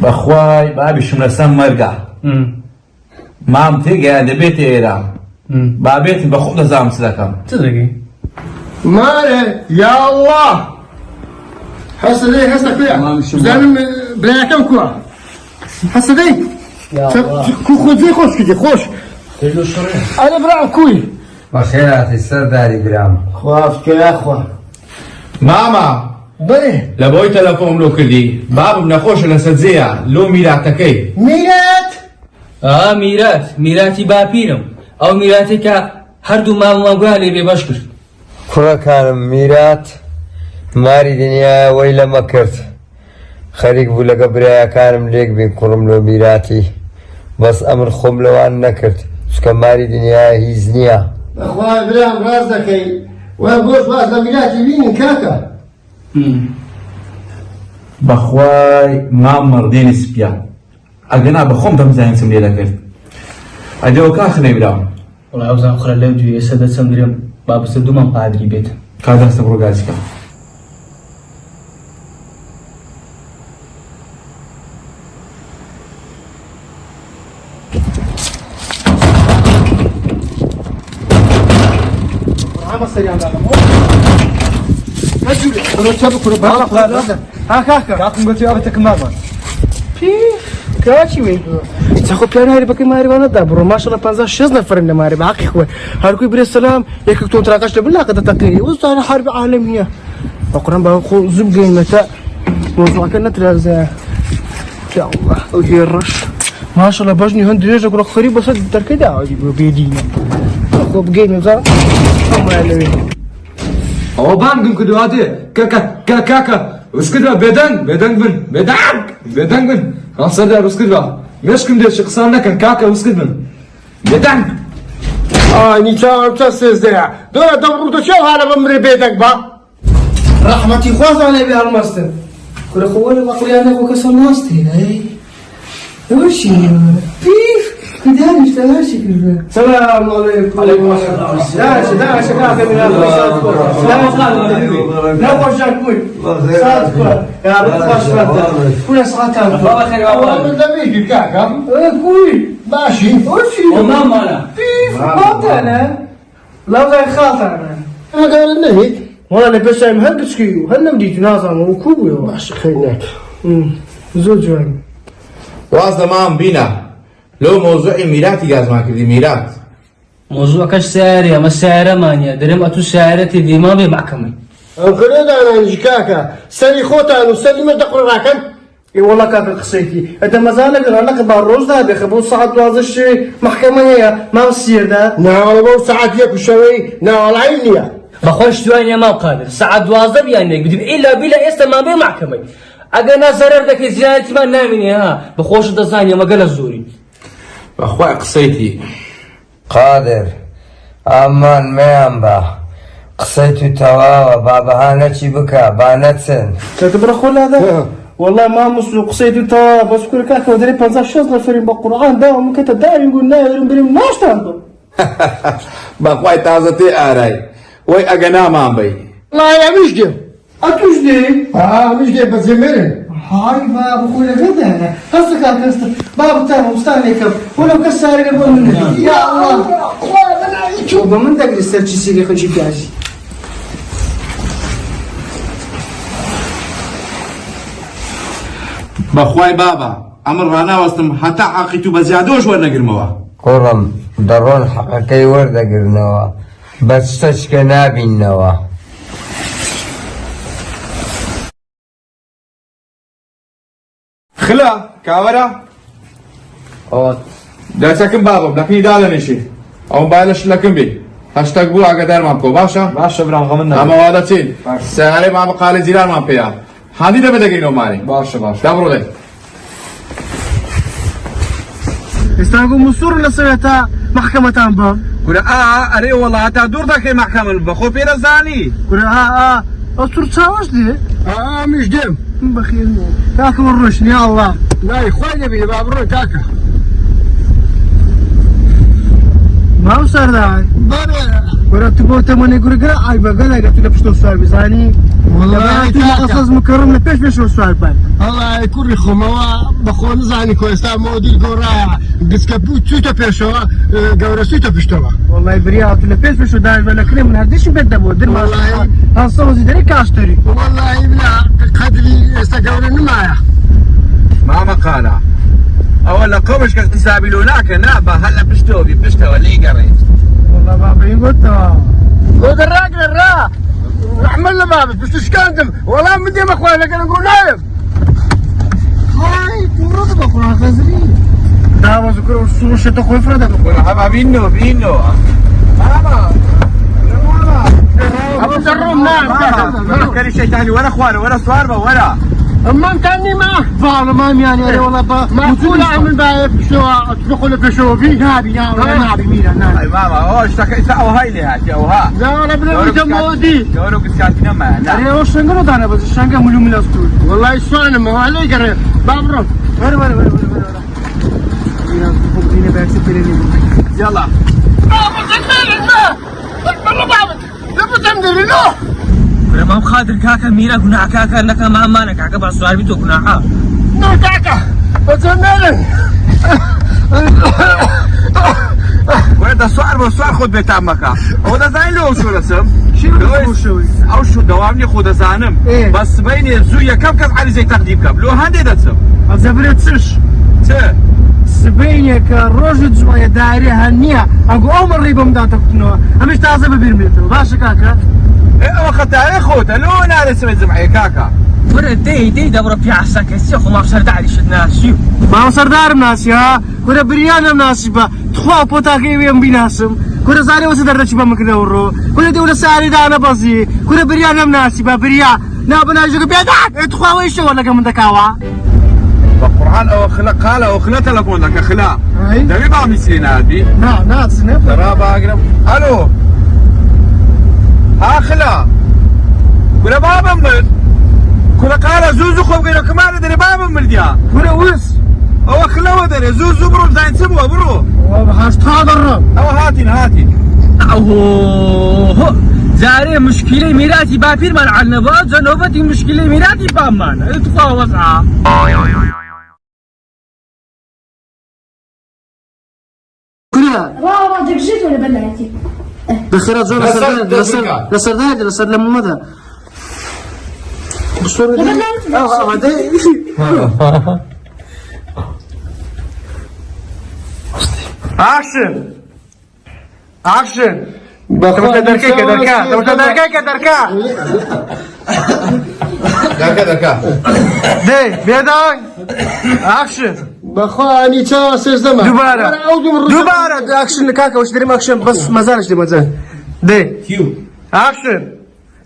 بەخوای بابیشم لەسەر مەرگە مام تێگەیان دەبێتە ئێرە بابێتن بە خۆم دەزانم چ دەکەم چ دەکەی؟ مارێ یا الله هەستە دەی هەستە کوێە بزانم برایەکەم کووە هەستە دەی خۆجێ خۆش کردی خۆش ئەرە براو کوی بەخێراتی سەرداری برام خوافکەیا خوا ماما بڵێ لە بۆی تەلەفۆم لۆ کردی بابم نەخۆشە لەسەر جێیە لۆ میراتەکەی میرات میراتی باپیرم ئەو میراتی کە هەردوو مامەگویا لێ بێبەش کرد کوڕەکانم میرات ماری دنیای وەی لەمە کرد خەریک بوو لەگە برایەکانم لێک بین کوڕم لۆ میراتی بەس ئەمر خۆم لەوان نەکرد چکە ماری دنیای هیچ نییە بەخوای برام ڕاست دەکەی وای بۆش باز لە میراتی بینین کاکە بەخوای مام مەڕدێنی سپیا ئەگەنا بە خۆم دەمزانین چم لێ دەکرد ئەدەوە کاخنەی برام وڵای ئەو زان خوڕە لەو دوێ ئێستا دەچەم درێم با بەسەر دوومان پادری بێت کادەستە بڕۆ گازیکە ها کاکە کاکم گوتی ئەوەتەکەم مامان کاچی وی خۆ پیان هەری بەکەی ماریوانەدا بڕۆ ماشەڵە 56 نەفرن لە ماری بەعاقی خۆی هەرکوی برێ سەلام یەکێک تۆ تراقەش لە بلاکە دەتەقی وەستانە حرب عالەمیە بەقورآن با خۆ زوو بگەینمەتە مۆزوعەکە نەترازە یا الله ئەو هێڕەش ماشەڵە بەژنی هەند درێژە گوڵە خەری بەسەر دەرکەی داوازی بۆ بێدینە خۆ بگەینە زار ئەمە لەوێ ئەوە بانگم کردواتێ کاکە وسکردوە بێدەنگ بن هەڵسەردا وسکردوە مێشکم دێت قسان نەکەن کاکە وسکرد بن بێدەنگ ئانی چاوەڕ چە سێزدەیە دۆرە دەڕوو دەچێ هانە بمرێ بێدەنگ بە ڕەحمەتی خوازان لێ بێ هەڵمەستن کورە خۆ وەرە بەقڵیانە بۆ کەسە ناستی ئەوە چی پیف دانیشتە هەرچی کردوە سەلام عەلەیکوم داشە کاکە میرات نەخۆشیان کوی سات کوە یاڕ خۆش بەتە کورە سەعاتان من دەبێتی کاکە کوی باشی مامانە پیف خاڵتانە لەوزای خاڵتانە ئەگەر نەهیت وڵا لە پێشایم هەر بچکی و هەر نەمدیت و نازانم و کوو بوویەوە باش خەینەک زۆر جوان واز دەمام بینە لۆ مۆزوعی میراتی گازمان کردی میرات مۆزوعەکەش سیارێ ئەمە سیارەمانە دەرێم ئەتوو سیارەتی دیما بێ محکەمەی ئەم خرێدانانیژی کاکە سەری خۆتان و سەری مە دەقڕاکەن وڵا کاکە قسەیتی ئەدە مەزانە گەڕانەکە با ڕۆژدا بێخە بۆ سەعات 12 محکەمە هەیە مام سیێردا ناوەڵە بەو سەعات یەک و شەوەی ناوەڵایی نییە بەخۆش توانێ ماو قادر سەعات 12 بیان نێک بدیم ئیلا بیلا ئێستا مان بێ محکەمەی ئەگەر نازەرەر دەکەی زیانەتیمان نامینێ ها بەخۆش دەزانێ مەگە لە زۆری بەخوای قسەیتی قادر ئامان مەیان بە قسەی تو تەواوە با بەهانەچی بکە با نەچن کاکە بڕە خۆلادا والله مامۆس و قسەی دوتەوە بەس کورە کاکەوە دەرێ 56 نەفرین بە قورئان داوام کەتە داوین گون ناوێرم بریم ناشتان بم بەخوای تازە تێ ئارای وەی ئەگە نامان بەی وڵای ئەمیش دێ ئەتوش دێ ئەمیش دێ بەجێمێرن هاي بابا خويا غدا انا قصدك على قصدك بابا تاعهم مستانيكم ولو كسر قبل منك يا الله شوف من دقري استرجي سيري خجي بيازي بەخوای بابا ئەمر ڕناوەستم هەتا حەقی تو بە زیادۆش وەرنەگرمەوە کوڕم دەڕۆن حەقەکەی وەردەگرنەوە بە شتەشکە نابیننەوە خلا کاوەرە دەچەکەم بابم لەکنی دادەنیشی ئەو باە شلەکەم بێ هەشتەک بوو ئاگادارمان بکۆ باشە برام غەمن ئەمەوا دەچین سیارەی مامە قاڵی جیرانمان پێیە هەندی دەبێت دەگەینەوە مانی باشە دابڕۆ دەی استاغو مسور لسويتا محكمة بام کورە ئەرێ وەڵا هەتا دوور دەکەی محکەمن بەخۆ پێرەزانی كورا أسر تشاوش دي ئەمیش دێم بخير كاكا والرشن يا الله لای خوای دەبێ با بڕۆی کاکە ما وصار داعي بەڵێ قرأت تبوت من يقول قرأ أي بقول لك تقول بشتو السؤال بزاني والله تيجي قصص مكرم لبيش بيش السؤال بعد الله يكون لكم هو بخون زاني كويستا موديل قراء بسكبوت سويتا بيشوا قورا سويتا بيشتوا والله بريات لبيش بيش داير ولا كلام من هرديش بيت دبو دير والله. هالصوزي دري كاشتري والله بلا قدري استقورا نمايا ما مقالة أولا قمش كتسابي لوناك نابا هلا بشتو اللي قريت والله بابا قلت خذ الراجل الرا احمل له بابس بس تشكندم والله من ديما اخويا لكن نقول نايم هاي تمرض بقول خزري ده بذكر الصوش تخوي فردا والله بينو ماما ابو سروم نعم كان شيء ثاني ولا اخوانه ولا صواربه ولا اما انتني ما فعلا ما يعني والله معقول اعمل بقى شو تدخل في شو في نابي ميرا نابي اي ماما اشتكيت او هاي لي هاتي او ها لا ولا بلا مودي دورو كسكاتنا ما لا انا وش نقول انا بس الشنقه مليون من الاسطول والله يسوان ما هو عليك بابرو ولا يلا ما خاطر كاكا ميرا كنا كاكا لك ما امانك كاكا بعد السؤال بيتو كنا نو كاكا وتمنن وين سؤال خذ بيت عمك هو ده زين له شو رسم شو او شو دوامني خذ زانم بس بيني زويا كم على زي تقديم كم لو هندي دسم زبرت سش سبينك روج زوايا دايري هنيا اقو عمر ريبه مداتك تنو مش تعزب بيرميتو باشا كاكا ايه وقت اخوته لو انا اسمي زمعي كاكا ورا دي دبر في عساك السيخ وما صار داعي الناس شو ما صار دار ناس يا كره بريانا ناسبه تخوا بوتاكي ويم بيناسم كره زاري وسدرچ بمكدورو كره دي ولا ساري دانا بزي كره بريانا ناسبه بريا نا بنا جوك بيدك تخوا ويش ولا كم دكاوا القرآن او خلق قال او خلت لكم لك خلاق ده بيبقى مسكين هذه ناس نفر ترى باقرب الو ها خلا كل بابا من كل قال زوزو خوب غير كمان دري بابا من ديا كره وس او خلا ودري زوزو برو زين سبوا برو وهاش تهضر او هاتين اوه زاري مشكلة ميراتي بابير من عنبات زنوبتي مشكلة ميراتي بامان اتقوا وضعها كره واو بدك جيت ولا بلعتي؟ بخير زول لسر لما ماذا بالصورة دي اكشن تمشي دركا دي بيداي اكشن بخواني تا سيزدما دوباره اكشن كاكا وش دريم اكشن بس ما زالش دي كيو اكشن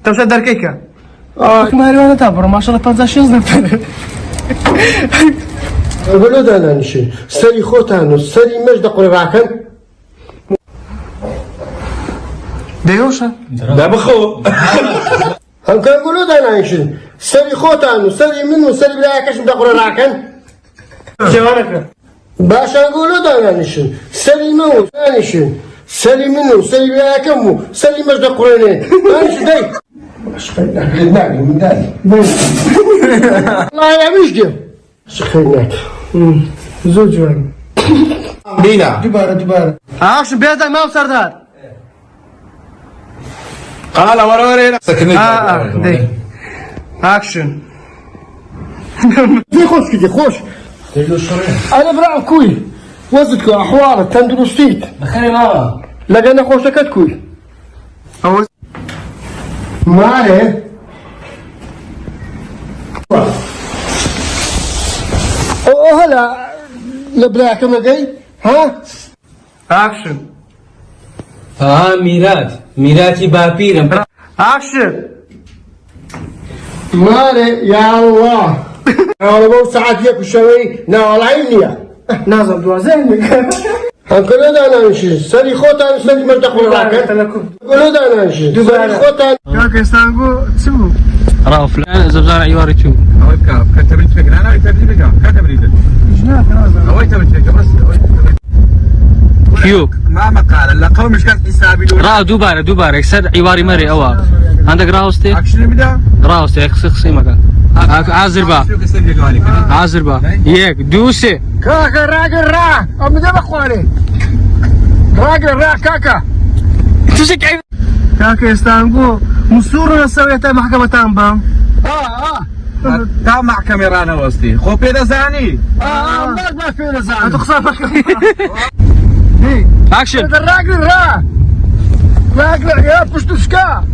تمشي دركيكا ما انا تابر ما شاء الله 15 نفر قولوا ده نشي سري خوتانو سري مجد قرباكن ديوشا ده بخو هم كان قولوا ده نشي سري خوتانو سري منو سري بلاكش مجد قرباكن جوانك باشا نقولوا ده نشي سري مو نشي سري منو سري بلاكمو سري مجد قرنين نشي داي نعم من داي الله يا مشجم شخيناك زوج وين بينا دوباره اكشن بيداي ما سردار قال وروري سكني دي اكشن دي خوش كده خوش انا برا كوي وزدكو احوال تندرستيت بخير ماما لقينا خوشكت كوي مالي هلا لبلاك مدي ها اكشن ميراتي بابيرم اكشن مالي يا الله انا بو ساعات ياكل شوي ناول عيني نازل دوازين هنقول انا نمشي سري خوتا سري مرتاح راكن قولوا انا نمشي سري خوتا كاكا استانقو تسمو راه فلان زبزان عيواري تشوف هو كتب لي فكره انا كتب لي فكره كتب لي جناك نازل هو كتب لي فكره بس كيو ما مقال لا قوم مش كان حسابي له را دوباره يكسر عواري مري أوا عندك راوستي اكشن بدا راوستي خصي مكان عازر با يك دوسي كاكا راجل را أم ده بخواني راجل را كاكا تسك عيب كاكا استانبو مسورنا سويتها محكمة تامبام تا محكمة رانا وستي خو بيدا زاني ما في نزال هتخسر اكشن هذا الراجل را راجل يا بشتشكا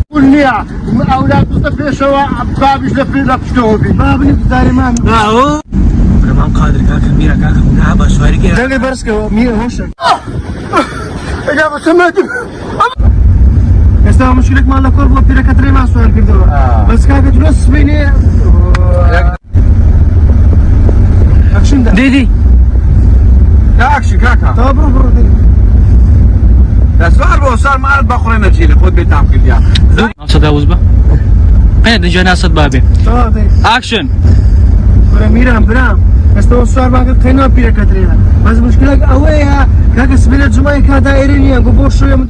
والنيا أولاد مصطفى شوا بابش لفي لفشتوبي بابني بداري مامي ما قادر كاكا ميرا كاكا ونعبا شواري كده دقي برسكا مية هوشك يا ابو سمعت استا مشكلك مال كوربو بيرا كتري ما سؤال كده بس كاكا تلوس بيني اكشن ده ديدي لا اكشن كاكا طب برو لا سؤال بوصار ما البقرة نجيلي خد بيتام كده صدا وزبا ايه دي جانا صد بابي طب اكشن برام استا السؤال باقي خينا بيرا كتري بس مشكلك اويها كاكا سبيلة جمعي كا دائرينيا قبور شوية